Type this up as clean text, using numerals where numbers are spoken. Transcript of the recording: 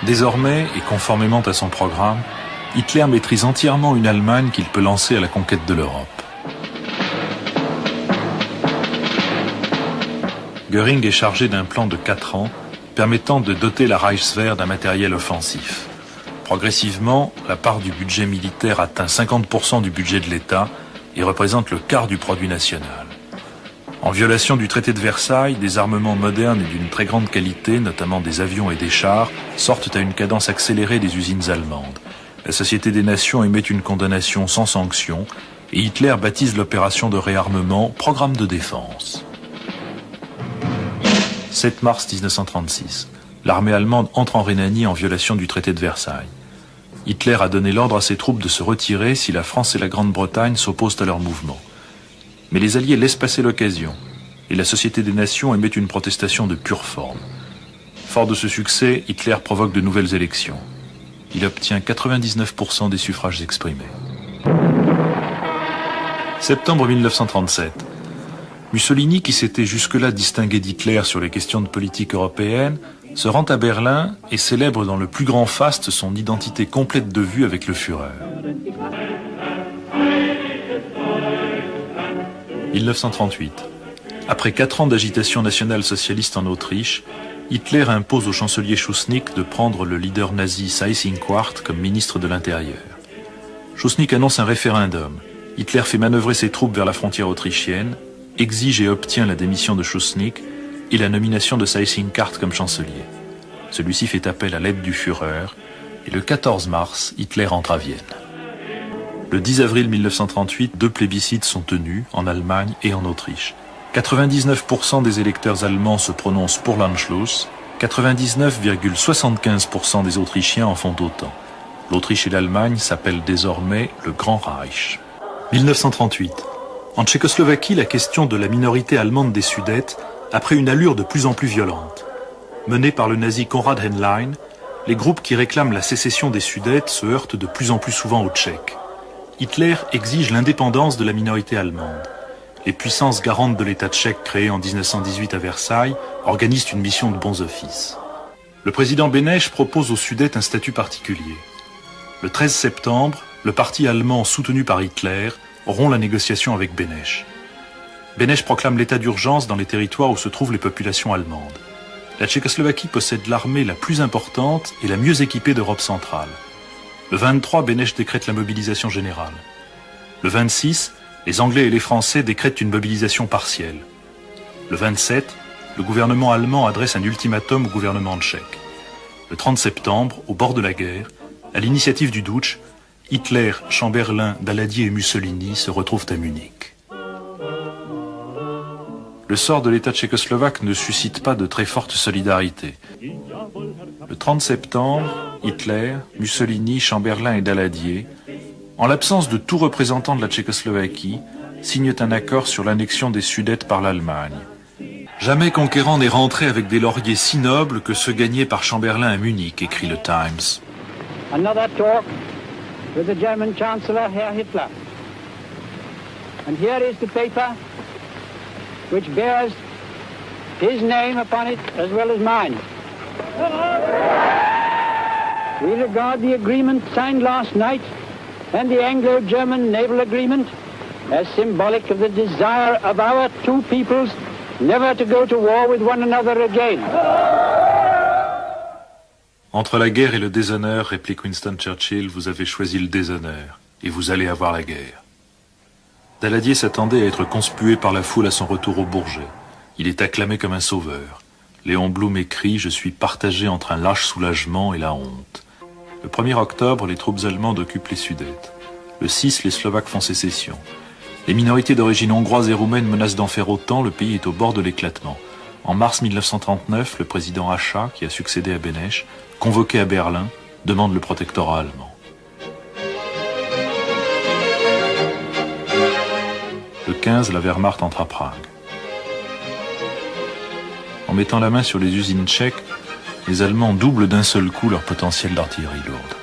Désormais, et conformément à son programme, Hitler maîtrise entièrement une Allemagne qu'il peut lancer à la conquête de l'Europe. Göring est chargé d'un plan de 4 ans permettant de doter la Reichswehr d'un matériel offensif. Progressivement, la part du budget militaire atteint 50% du budget de l'État et représente le quart du produit national. En violation du traité de Versailles, des armements modernes et d'une très grande qualité, notamment des avions et des chars, sortent à une cadence accélérée des usines allemandes. La Société des Nations émet une condamnation sans sanction et Hitler baptise l'opération de réarmement Programme de défense. 7 mars 1936. L'armée allemande entre en Rhénanie en violation du traité de Versailles. Hitler a donné l'ordre à ses troupes de se retirer si la France et la Grande-Bretagne s'opposent à leur mouvement. Mais les Alliés laissent passer l'occasion et la Société des Nations émet une protestation de pure forme. Fort de ce succès, Hitler provoque de nouvelles élections. Il obtient 99% des suffrages exprimés. Septembre 1937. Mussolini, qui s'était jusque-là distingué d'Hitler sur les questions de politique européenne, se rend à Berlin et célèbre dans le plus grand faste son identité complète de vue avec le Führer. 1938. Après 4 ans d'agitation nationale socialiste en Autriche, Hitler impose au chancelier Schuschnigg de prendre le leader nazi Seyss-Inquart comme ministre de l'Intérieur. Schuschnigg annonce un référendum. Hitler fait manœuvrer ses troupes vers la frontière autrichienne, exige et obtient la démission de Schuschnigg et la nomination de Seyss-Inquart comme chancelier. Celui-ci fait appel à l'aide du Führer et le 14 mars, Hitler entre à Vienne. Le 10 avril 1938, 2 plébiscites sont tenus en Allemagne et en Autriche. 99% des électeurs allemands se prononcent pour l'Anschluss, 99,75% des Autrichiens en font autant. L'Autriche et l'Allemagne s'appellent désormais le Grand Reich. 1938. En Tchécoslovaquie, la question de la minorité allemande des Sudètes a pris une allure de plus en plus violente. Menés par le nazi Konrad Henlein, les groupes qui réclament la sécession des Sudètes se heurtent de plus en plus souvent aux Tchèques. Hitler exige l'indépendance de la minorité allemande. Les puissances garantes de l'État tchèque créé en 1918 à Versailles organisent une mission de bons offices. Le président Beneš propose aux Sudètes un statut particulier. Le 13 septembre, le parti allemand soutenu par Hitler rompt la négociation avec Beneš. Beneš proclame l'état d'urgence dans les territoires où se trouvent les populations allemandes. La Tchécoslovaquie possède l'armée la plus importante et la mieux équipée d'Europe centrale. Le 23, Beneš décrète la mobilisation générale. Le 26, les Anglais et les Français décrètent une mobilisation partielle. Le 27, le gouvernement allemand adresse un ultimatum au gouvernement tchèque. Le 30 septembre, au bord de la guerre, à l'initiative du Dutsch, Hitler, Chamberlain, Daladier et Mussolini se retrouvent à Munich. Le sort de l'État tchécoslovaque ne suscite pas de très forte solidarité. Le 30 septembre, Hitler, Mussolini, Chamberlain et Daladier, en l'absence de tout représentant de la Tchécoslovaquie, signent un accord sur l'annexion des Sudètes par l'Allemagne. Jamais conquérant n'est rentré avec des lauriers si nobles que ceux gagnés par Chamberlain à Munich, écrit le Times. Another talk with the German Chancellor, Herr Hitler. And here is the paper which bears his name upon it as well as mine. We regard the agreement signed last night and the Anglo-German naval agreement as symbolic of the desire of our two peoples never to go to war with one another again. Entre la guerre et le déshonneur, réplique Winston Churchill, vous avez choisi le déshonneur, et vous allez avoir la guerre. Daladier s'attendait à être conspué par la foule à son retour au Bourget. Il est acclamé comme un sauveur. Léon Blum écrit « Je suis partagé entre un lâche soulagement et la honte ». Le 1er octobre, les troupes allemandes occupent les Sudètes. Le 6, les Slovaques font sécession. Les minorités d'origine hongroise et roumaine menacent d'en faire autant, le pays est au bord de l'éclatement. En mars 1939, le président Hácha, qui a succédé à Beneš, convoqué à Berlin, demande le protectorat allemand. Le 15, la Wehrmacht entre à Prague. En mettant la main sur les usines tchèques, les Allemands doublent d'un seul coup leur potentiel d'artillerie lourde.